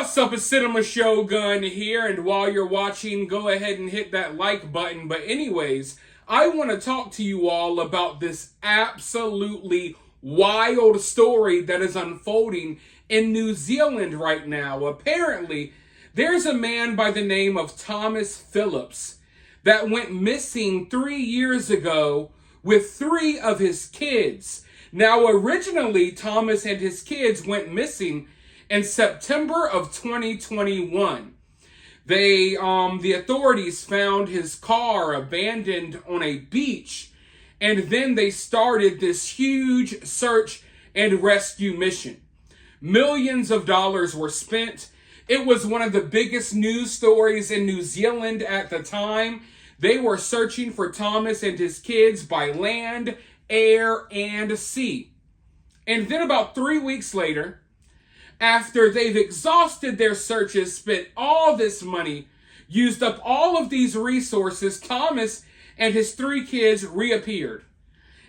What's up, it's Cinema Shogun here, and while you're watching, go ahead and hit that like button. But anyways, I want to talk to you all about this absolutely wild story that is unfolding in New Zealand right now. Apparently, there's a man by the name of Thomas Phillips that went missing 3 years ago with 3 of his kids. Now, originally, Thomas and his kids went missing in September of 2021. The authorities found his car abandoned on a beach, and then they started this huge search and rescue mission. Millions of dollars were spent. It was one of the biggest news stories in New Zealand at the time. They were searching for Thomas and his kids by land, air, and sea. And then about 3 weeks later, after they've exhausted their searches, spent all this money, used up all of these resources, Thomas and his 3 kids reappeared.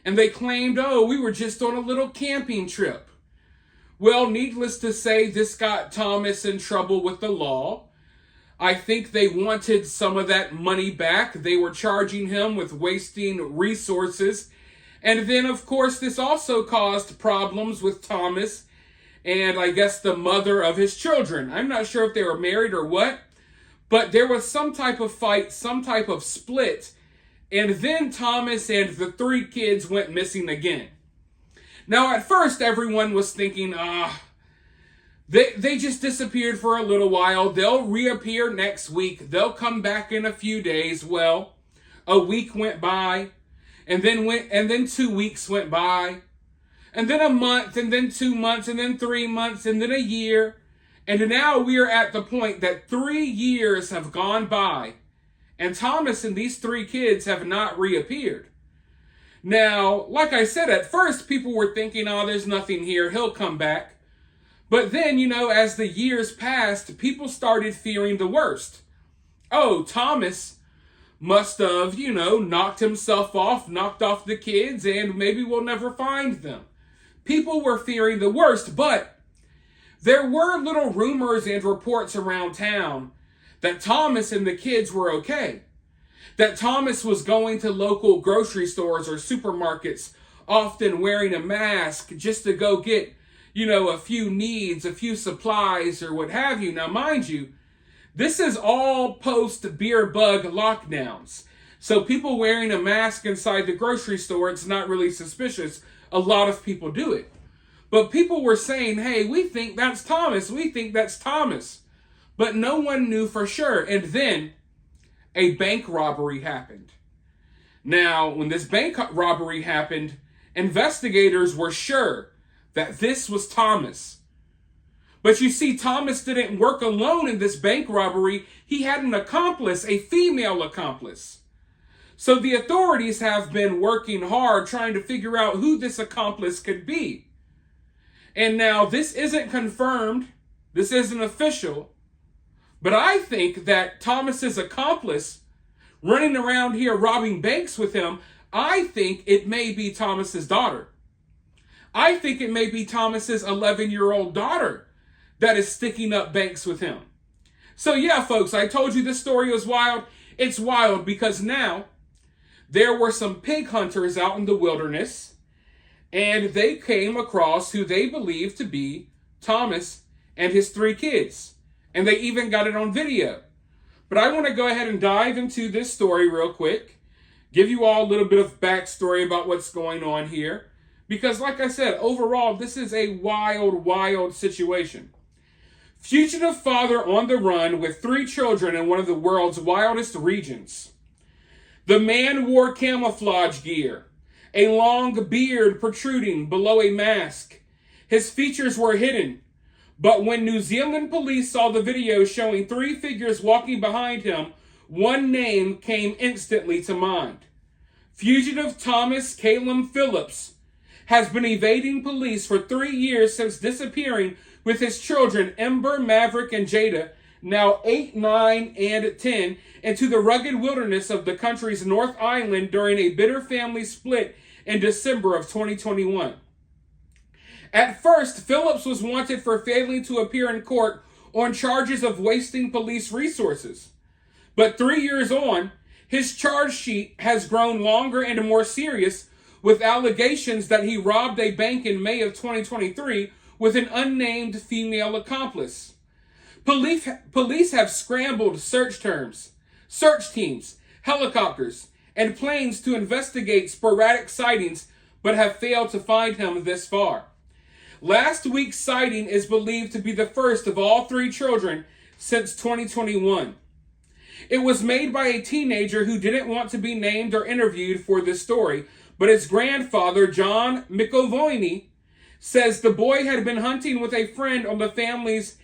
And they claimed, oh, we were just on a little camping trip. Well, needless to say, this got Thomas in trouble with the law. I think they wanted some of that money back. They were charging him with wasting resources. And then, of course, this also caused problems with Thomas and I guess the mother of his children. I'm not sure if they were married or what, but there was some type of fight, some type of split, and then Thomas and the 3 kids went missing again. Now, at first, everyone was thinking, they just disappeared for a little while. They'll reappear next week. They'll come back in a few days. Well, a week went by, and then 2 weeks went by, and then a month, and then 2 months, and then 3 months, and then a year. And now we are at the point that 3 years have gone by, and Thomas and these 3 kids have not reappeared. Now, like I said, at first people were thinking, oh, there's nothing here, he'll come back. But then, as the years passed, people started fearing the worst. Oh, Thomas must have, knocked himself off, knocked off the kids, and maybe we'll never find them. People were fearing the worst, but there were little rumors and reports around town that Thomas and the kids were okay. That Thomas was going to local grocery stores or supermarkets, often wearing a mask just to go get, a few needs, a few supplies, or what have you. Now, mind you, this is all post-beer bug lockdowns. So people wearing a mask inside the grocery store, it's not really suspicious. A lot of people do it. But people were saying, hey, we think that's Thomas. We think that's Thomas. But no one knew for sure. And then a bank robbery happened. Now, when this bank robbery happened, investigators were sure that this was Thomas. But you see, Thomas didn't work alone in this bank robbery. He had an accomplice, a female accomplice. So the authorities have been working hard trying to figure out who this accomplice could be. And now this isn't confirmed. This isn't official. But I think that Thomas's accomplice running around here robbing banks with him, I think it may be Thomas's daughter. I think it may be Thomas's 11-year-old daughter that is sticking up banks with him. So yeah, folks, I told you this story was wild. It's wild because now there were some pig hunters out in the wilderness, and they came across who they believed to be Thomas and his 3 kids. And they even got it on video. But I want to go ahead and dive into this story real quick, give you all a little bit of backstory about what's going on here. Because like I said, overall, this is a wild, wild situation. Fugitive father on the run with 3 children in one of the world's wildest regions. The man wore camouflage gear, a long beard protruding below a mask. His features were hidden, but when New Zealand police saw the video showing 3 figures walking behind him, one name came instantly to mind. Fugitive Thomas Calum Phillips has been evading police for 3 years since disappearing with his children Ember, Maverick, and Jada, now 8, 9, and 10, into the rugged wilderness of the country's North Island during a bitter family split in December of 2021. At first, Phillips was wanted for failing to appear in court on charges of wasting police resources. But 3 years on, his charge sheet has grown longer and more serious, with allegations that he robbed a bank in May of 2023 with an unnamed female accomplice. Police have scrambled search teams, helicopters, and planes to investigate sporadic sightings, but have failed to find him this far. Last week's sighting is believed to be the first of all 3 children since 2021. It was made by a teenager who didn't want to be named or interviewed for this story, but his grandfather, John McAvoyne, says the boy had been hunting with a friend on the family's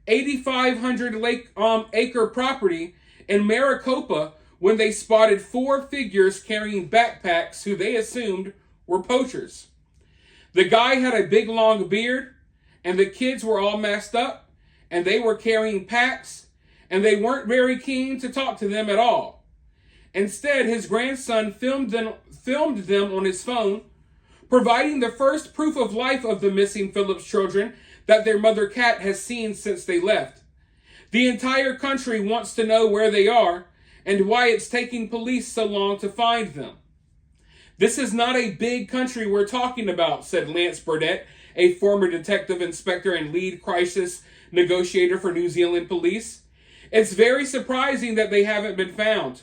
8,500-acre property in Maricopa when they spotted 4 figures carrying backpacks who they assumed were poachers. The guy had a big long beard, and the kids were all masked up, and they were carrying packs, and they weren't very keen to talk to them at all. Instead, his grandson filmed them on his phone, providing the first proof of life of the missing Phillips children that their mother Kat has seen since they left. The entire country wants to know where they are and why it's taking police so long to find them. This is not a big country we're talking about, said Lance Burdett, a former detective inspector and lead crisis negotiator for New Zealand police. It's very surprising that they haven't been found,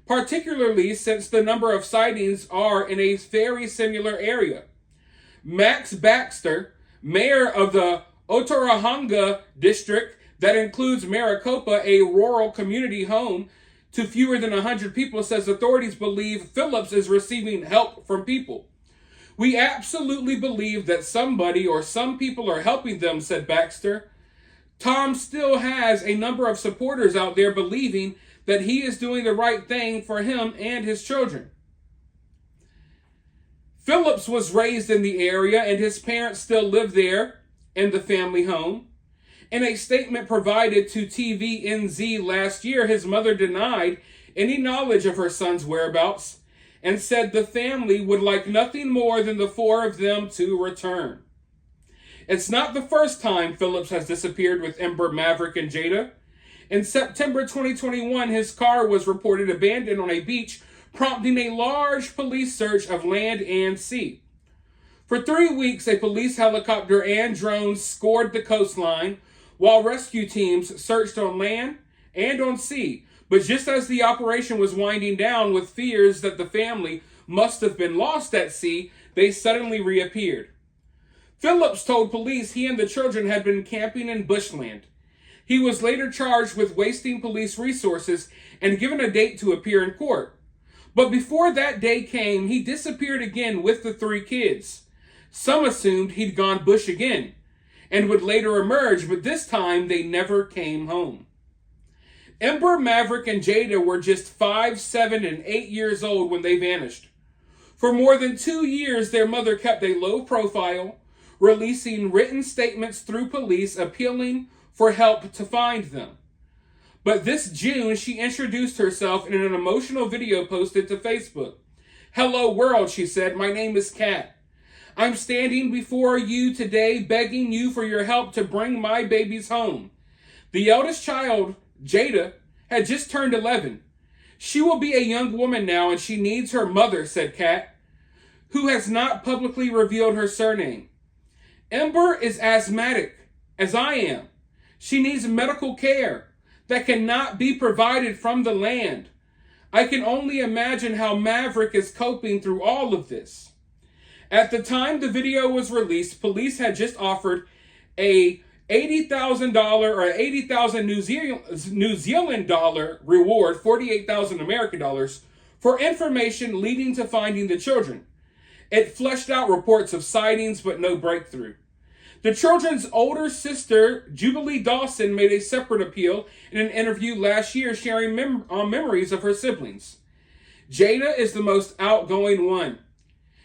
particularly since the number of sightings are in a very similar area. Max Baxter, mayor of the Otorohanga district that includes Maricopa, a rural community home to fewer than 100 people, says authorities believe Phillips is receiving help from people. We absolutely believe that somebody or some people are helping them, said Baxter. Tom still has a number of supporters out there believing that he is doing the right thing for him and his children. Phillips was raised in the area and his parents still live there in the family home. In a statement provided to TVNZ last year, his mother denied any knowledge of her son's whereabouts and said the family would like nothing more than the 4 of them to return. It's not the first time Phillips has disappeared with Ember, Maverick, and Jada. In September 2021, his car was reported abandoned on a beach, prompting a large police search of land and sea. For 3 weeks, a police helicopter and drones scoured the coastline, while rescue teams searched on land and on sea. But just as the operation was winding down with fears that the family must have been lost at sea, they suddenly reappeared. Phillips told police he and the children had been camping in bushland. He was later charged with wasting police resources and given a date to appear in court. But before that day came, he disappeared again with the 3 kids. Some assumed he'd gone bush again and would later emerge, but this time they never came home. Ember, Maverick, and Jada were just 5, 7, and 8 years old when they vanished. For more than 2 years, their mother kept a low profile, releasing written statements through police appealing for help to find them. But this June, she introduced herself in an emotional video posted to Facebook. "Hello world," she said. "My name is Kat. I'm standing before you today begging you for your help to bring my babies home." The eldest child, Jada, had just turned 11. "She will be a young woman now and she needs her mother," said Kat, who has not publicly revealed her surname. "Ember is asthmatic, as I am. She needs medical care that cannot be provided from the land. I can only imagine how Maverick is coping through all of this." At the time the video was released, police had just offered a $80,000 or 80,000 New Zealand dollar reward, 48,000 American dollars, for information leading to finding the children. It fleshed out reports of sightings, but no breakthrough. The children's older sister, Jubilee Dawson, made a separate appeal in an interview last year, sharing memories of her siblings. "Jada is the most outgoing one.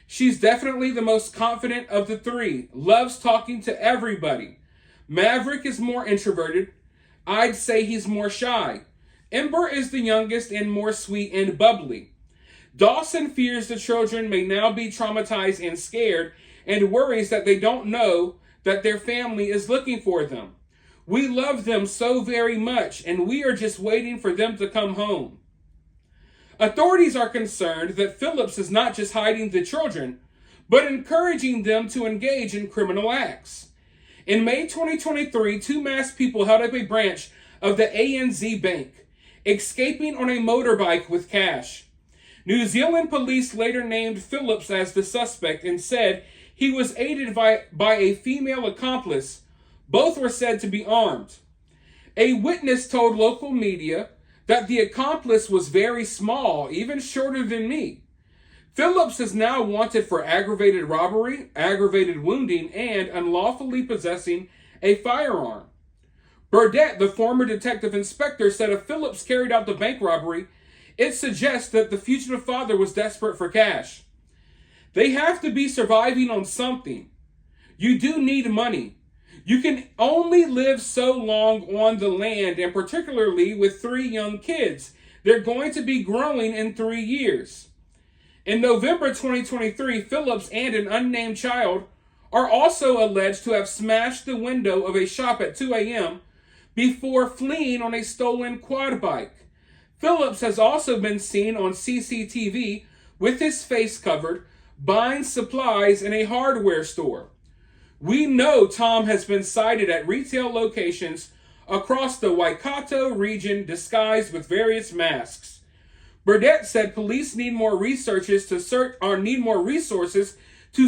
She's definitely the most confident of the 3, loves talking to everybody. Maverick is more introverted. I'd say he's more shy. Ember is the youngest and more sweet and bubbly. Dawson fears the children may now be traumatized and scared and worries that they don't know that their family is looking for them. We love them so very much, and we are just waiting for them to come home. Authorities are concerned that Phillips is not just hiding the children, but encouraging them to engage in criminal acts. In May 2023, two masked people held up a branch of the ANZ Bank, escaping on a motorbike with cash. New Zealand police later named Phillips as the suspect and said he was aided by a female accomplice. Both were said to be armed. A witness told local media that the accomplice was very small, even shorter than me. Phillips is now wanted for aggravated robbery, aggravated wounding, and unlawfully possessing a firearm. Burdett, the former detective inspector, said if Phillips carried out the bank robbery, it suggests that the fugitive father was desperate for cash. They have to be surviving on something. You do need money. You can only live so long on the land, and particularly with 3 young kids. They're going to be growing in 3 years. In November 2023, Phillips and an unnamed child are also alleged to have smashed the window of a shop at 2 a.m. before fleeing on a stolen quad bike. Phillips has also been seen on CCTV with his face covered, buying supplies in a hardware store. We know Tom has been sighted at retail locations across the Waikato region disguised with various masks. Burdett said police need more resources to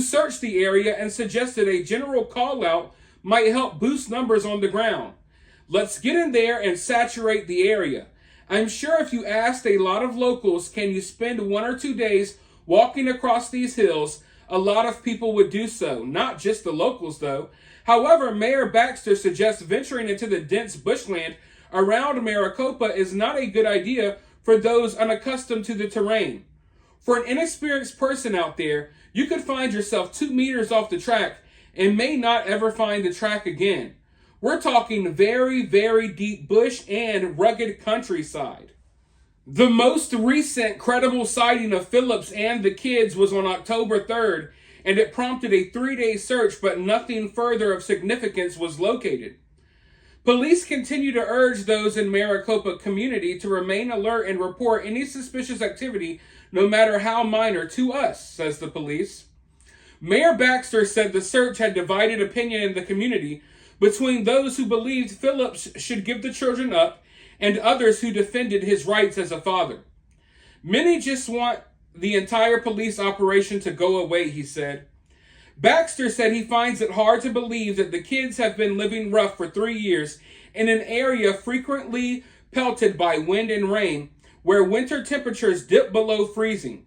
search the area and suggested a general call-out might help boost numbers on the ground. Let's get in there and saturate the area. I'm sure if you asked a lot of locals, can you spend 1 or 2 days walking across these hills, a lot of people would do so. Not just the locals, though. However, Mayor Baxter suggests venturing into the dense bushland around Maricopa is not a good idea for those unaccustomed to the terrain. For an inexperienced person out there, you could find yourself 2 meters off the track and may not ever find the track again. We're talking very, very deep bush and rugged countryside. The most recent credible sighting of Phillips and the kids was on October 3rd, and it prompted a 3-day search, but nothing further of significance was located. Police continue to urge those in Maricopa community to remain alert and report any suspicious activity, no matter how minor, to us, says the police. Mayor Baxter said the search had divided opinion in the community between those who believed Phillips should give the children up and others who defended his rights as a father. Many just want the entire police operation to go away, he said. Baxter said he finds it hard to believe that the kids have been living rough for 3 years in an area frequently pelted by wind and rain, where winter temperatures dip below freezing.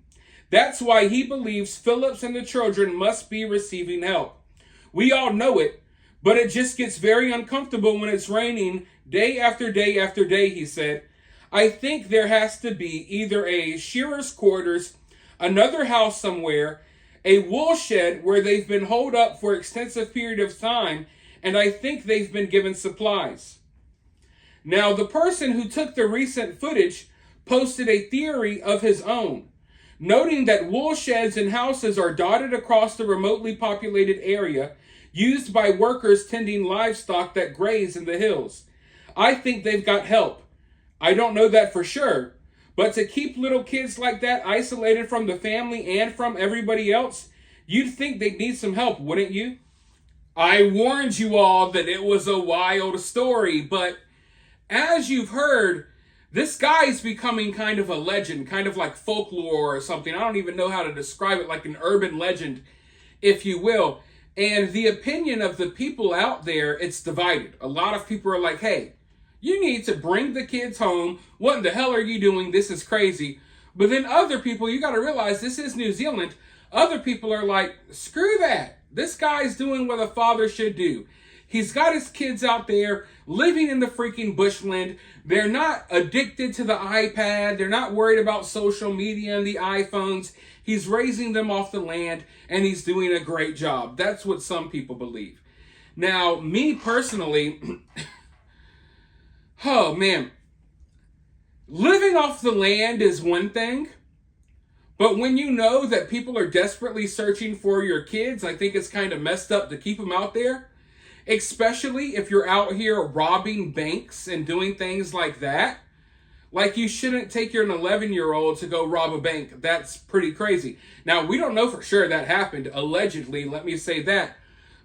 That's why he believes Phillips and the children must be receiving help. We all know it, but it just gets very uncomfortable when it's raining day after day after day, he said. I think there has to be either a shearer's quarters, another house somewhere, a wool shed where they've been holed up for extensive period of time, and I think they've been given supplies. Now, the person who took the recent footage posted a theory of his own, noting that wool sheds and houses are dotted across the remotely populated area used by workers tending livestock that graze in the hills. I think they've got help. I don't know that for sure, but to keep little kids like that isolated from the family and from everybody else, you'd think they'd need some help, wouldn't you? I warned you all that it was a wild story, but as you've heard, this guy's becoming kind of a legend, kind of like folklore or something. I don't even know how to describe it, like an urban legend, if you will. And the opinion of the people out there, it's divided. A lot of people are like, hey, you need to bring the kids home. What in the hell are you doing? This is crazy. But then other people, you got to realize this is New Zealand. Other people are like, screw that. This guy's doing what a father should do. He's got his kids out there living in the freaking bushland. They're not addicted to the iPad. They're not worried about social media and the iPhones. He's raising them off the land, and he's doing a great job. That's what some people believe. Now, me personally, oh man, living off the land is one thing, but when you know that people are desperately searching for your kids, I think it's kind of messed up to keep them out there. especially if you're out here robbing banks and doing things like that. Like, you shouldn't take your 11-year-old to go rob a bank. That's pretty crazy. Now, we don't know for sure that happened. Allegedly, let me say that.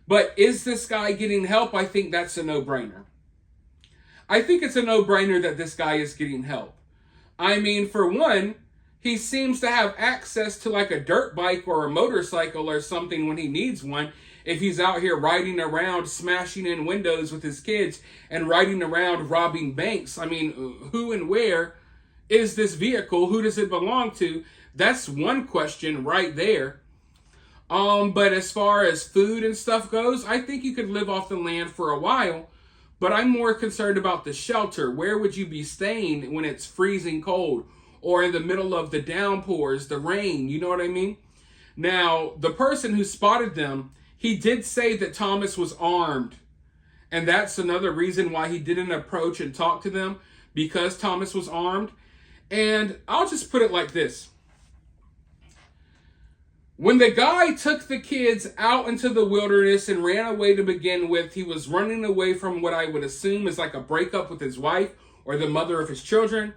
But is this guy getting help? I think that's a no-brainer. I think it's a no-brainer that this guy is getting help. I mean, for one, he seems to have access to like a dirt bike or a motorcycle or something when he needs one. If he's out here riding around, smashing in windows with his kids and riding around robbing banks. I mean, who and where is this vehicle? Who does it belong to? That's one question right there. But as far as food and stuff goes, I think you could live off the land for a while. But I'm more concerned about the shelter. Where would you be staying when it's freezing cold or in the middle of the downpours, the rain? You know what I mean? Now, the person who spotted them, he did say that Thomas was armed. And that's another reason why he didn't approach and talk to them, because Thomas was armed. And I'll just put it like this. When the guy took the kids out into the wilderness and ran away to begin with, he was running away from what I would assume is like a breakup with his wife or the mother of his children.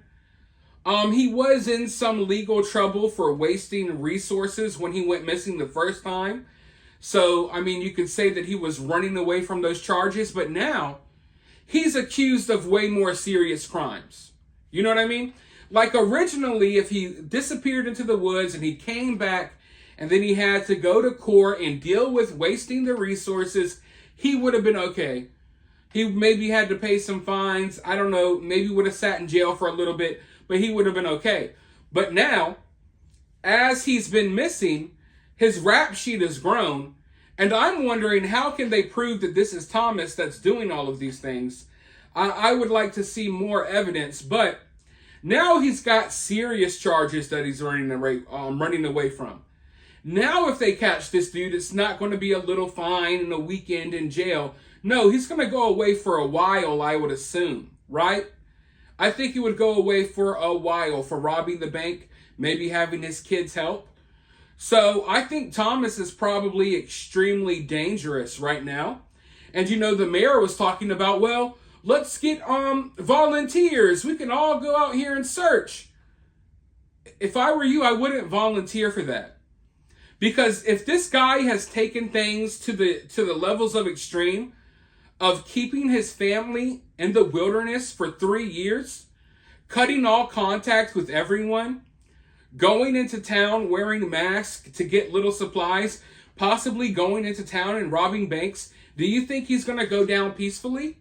He was in some legal trouble for wasting resources when he went missing the first time. So, I mean, you could say that he was running away from those charges, but now he's accused of way more serious crimes. You know what I mean? Like, originally, if he disappeared into the woods and he came back and then he had to go to court and deal with wasting the resources, he would have been okay. He maybe had to pay some fines. I don't know. Maybe would have sat in jail for a little bit, but he would have been okay. But now, as he's been missing, his rap sheet has grown, and I'm wondering, how can they prove that this is Thomas that's doing all of these things? I would like to see more evidence, but now he's got serious charges that he's running away from. Now, if they catch this dude, it's not going to be a little fine and a weekend in jail. No, he's going to go away for a while, I would assume, right? I think he would go away for a while for robbing the bank, maybe having his kids help. So I think Thomas is probably extremely dangerous right now. And you know, the mayor was talking about, well, let's get volunteers. We can all go out here and search. If I were you, I wouldn't volunteer for that. Because if this guy has taken things to the levels of extreme of keeping his family in the wilderness for 3 years, cutting all contact with everyone, going into town wearing masks to get little supplies, possibly going into town and robbing banks, do you think he's going to go down peacefully?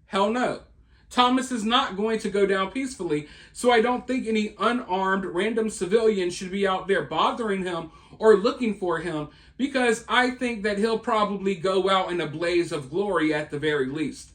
Hell no. Thomas is not going to go down peacefully, so I don't think any unarmed random civilian should be out there bothering him or looking for him, because I think that he'll probably go out in a blaze of glory at the very least.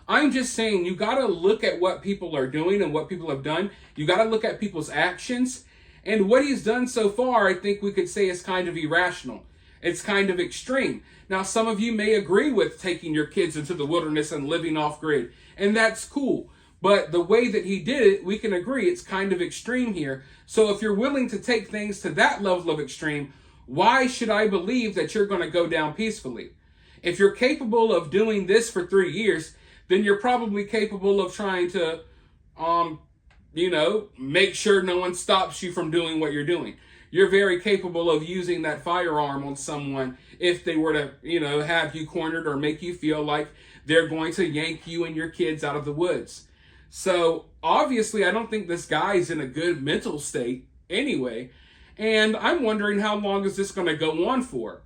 I'm just saying, you got to look at what people are doing and what people have done. You got to look at people's actions. And what he's done so far, I think we could say is kind of irrational. It's kind of extreme. Now, some of you may agree with taking your kids into the wilderness and living off grid, and that's cool. But the way that he did it, we can agree it's kind of extreme here. So if you're willing to take things to that level of extreme, why should I believe that you're going to go down peacefully? If you're capable of doing this for 3 years, then you're probably capable of trying to, make sure no one stops you from doing what you're doing. You're very capable of using that firearm on someone if they were to, have you cornered or make you feel like they're going to yank you and your kids out of the woods. So obviously, I don't think this guy's in a good mental state anyway. And I'm wondering, how long is this going to go on for?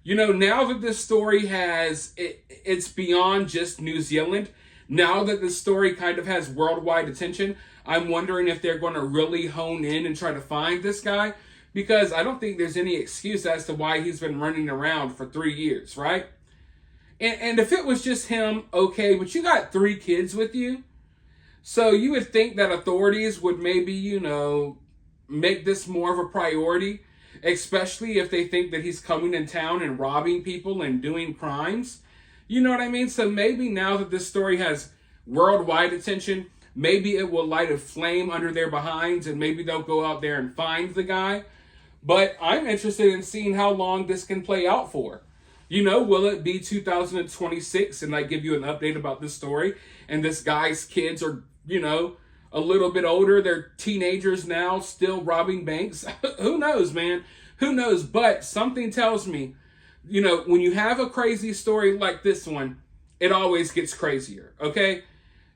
Now that this story it's beyond just New Zealand. Now that this story kind of has worldwide attention, I'm wondering if they're going to really hone in and try to find this guy, because I don't think there's any excuse as to why he's been running around for 3 years, right? And if it was just him, okay, but you got 3 kids with you. So you would think that authorities would maybe, make this more of a priority, especially if they think that he's coming in town and robbing people and doing crimes. You know what I mean? So maybe now that this story has worldwide attention, maybe it will light a flame under their behinds and maybe they'll go out there and find the guy. But I'm interested in seeing how long this can play out for. will it be 2026 and I give you an update about this story and this guy's kids are, a little bit older, they're teenagers now, still robbing banks? Who knows, man? Who knows? But something tells me, when you have a crazy story like this one, it always gets crazier, okay?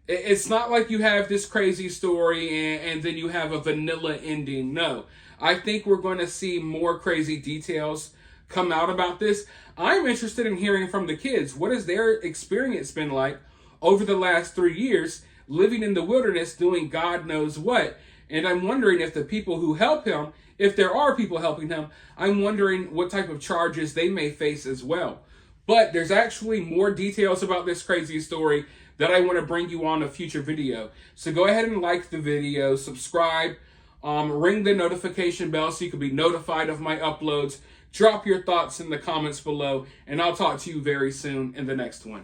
It's not like you have this crazy story and then you have a vanilla ending. No, I think we're going to see more crazy details come out about this. I'm interested in hearing from the kids. What has their experience been like over the last 3 years living in the wilderness doing God knows what? And I'm wondering if the people who help him, if there are people helping him, I'm wondering what type of charges they may face as well. But there's actually more details about this crazy story that I want to bring you on a future video. So go ahead and like the video, subscribe, ring the notification bell so you can be notified of my uploads. Drop your thoughts in the comments below, and I'll talk to you very soon in the next one.